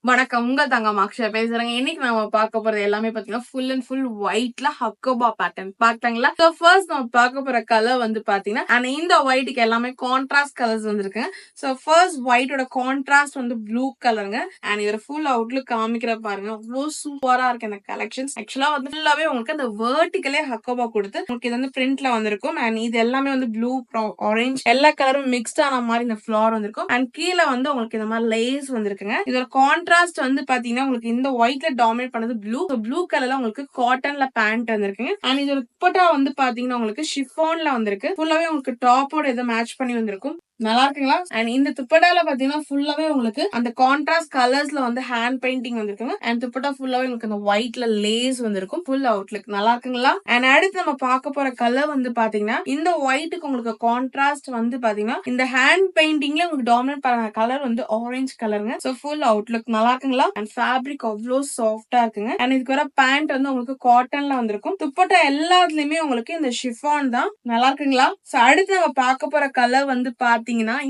வணக்கம். உங்கள் தங்கம் அக்ஷயா பேசுறேங்க. இன்னைக்கு நம்ம பார்க்க போறது எல்லாமே பாத்தீங்கன்னா ஃபுல் அண்ட் ஃபுல் ஒயிட்ல ஹக்கோபா பேட்டர்ன் பாத்தீங்களா. சோ ஃபர்ஸ்ட் நம்ம பார்க்க போற கலர் வந்து பாத்தீங்கன்னா அண்ட் இந்த ஒயிட்டுக்கு எல்லாமே கான்ட்ராஸ்ட் கலர்ஸ் வந்துருக்குங்க. சோ ஃபர்ஸ்ட் ஒயிட்டோட கான்ட்ராஸ்ட் வந்து ப்ளூ கலருங்க. அண்ட் இதோட ஃபுல் அவுட்லுக் காமிக்கிற பாருங்க, அவ்வளோ சூப்பரா இருக்கு இந்த கலெக்ஷன்ஸ். ஆக்சுவலா வந்து ஃபுல்லாவே உங்களுக்கு அந்த வெர்டிகலே ஹக்கோபா கொடுத்து உங்களுக்கு இது வந்து பிரிண்ட்ல வந்திருக்கும். அண்ட் இது எல்லாமே வந்து ப்ளூ, ஆரஞ்சு எல்லா கலரும் மிக்ஸ்ட் ஆன மாதிரி இந்த ஃபிளார் வந்திருக்கும். அண்ட் கீழே வந்து உங்களுக்கு இந்த மாதிரி லேஸ் வந்திருக்குங்க. இதோட கான்ட்ராஸ்ட் வந்து பாத்தீங்கன்னா உங்களுக்கு இந்த ஒயிட்ல டாமினேட் பண்ணது ப்ளூ கலர்ல உங்களுக்கு காட்டன்ல பேண்ட் வந்திருக்குங்க. அண்ட் இதோட துப்பட்டா வந்து பாத்தீங்கன்னா உங்களுக்கு ஷிஃபான்ல வந்திருக்கு. ஃபுல்லாவே உங்களுக்கு டாப்போட இதை மேட்ச் பண்ணி வந்திருக்கும். நல்லா இருக்குங்களா. அண்ட் இந்த துப்பட்டால பாத்தீங்கன்னா ஃபுல்லாவே உங்களுக்கு அந்த கான்ட்ராஸ்ட் கலர்ஸ்ல வந்து ஹேண்ட் பெயிண்டிங் வந்திருக்குங்க. அண்ட் துப்பட்டா ஃபுல்லாவே உங்களுக்கு அந்த ஒயிட்ல லேஸ் வந்திருக்கும். ஃபுல் அவுட்லுக் நல்லா இருக்குங்களா. அண்ட் அடுத்து நம்ம பார்க்க போற கலர் வந்து பாத்தீங்கன்னா இந்த ஒயிட்டுக்கு உங்களுக்கு கான்ட்ராஸ்ட் வந்து பாத்தீங்கன்னா இந்த ஹேண்ட் பெயிண்டிங்ல உங்களுக்கு டாமினேட் பண்ண கலர் வந்து ஆரஞ்சு கலருங்க. சோ ஃபுல் அவுட்லுக் நல்லா இருக்குங்களா. அண்ட் ஃபேப்ரிக் அவ்வளோ சாஃப்டா இருக்குங்க. அண்ட் இதுக்கு வர பேண்ட் வந்து உங்களுக்கு காட்டன்ல வந்திருக்கும். துப்பட்டா எல்லாத்துலயுமே உங்களுக்கு இந்த ஷிஃபான் தான். நல்லா இருக்குங்களா. சோ அடுத்து நம்ம பார்க்க போற கலர் வந்து பாத்தீங்கன்னா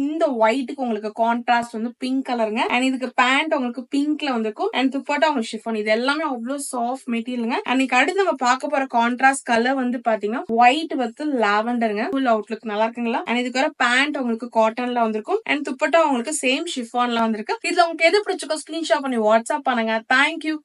இந்த ஒயிட்டுக்கு உங்களுக்கு கான்ட்ராஸ்ட் வந்து பிங்க் கலருங்க. அண்ட் இதுக்கு பேண்ட் உங்களுக்கு பிங்க்ல வந்திருக்கும். அண்ட் துப்பட்டா உங்களுக்கு ஷிஃபான். இது எல்லாமே அவ்வளவு சாஃப்ட் மெட்டீரியலுங்க. அன்னைக்கு அடுத்து நம்ம பார்க்க போற கான்ட்ராஸ்ட் கலர் வந்து பாத்தீங்கன்னா ஒயிட் வித் லாவெண்டருங்க. ஃபுல் அவுட்லுக் நல்லா இருக்குங்களா. அண்ட் இதுக்கு வர பேண்ட் உங்களுக்கு காட்டன்ல வந்திருக்கும். அண்ட் துப்பட்டா உங்களுக்கு சேம் ஷிஃபான்ல வந்திருக்கு. இதுல உங்களுக்கு எது பிடிச்சிருக்கோ ஸ்கிரீன்ஷாட் பண்ணி வாட்ஸ்அப் பண்ணுங்க. தேங்க்யூ.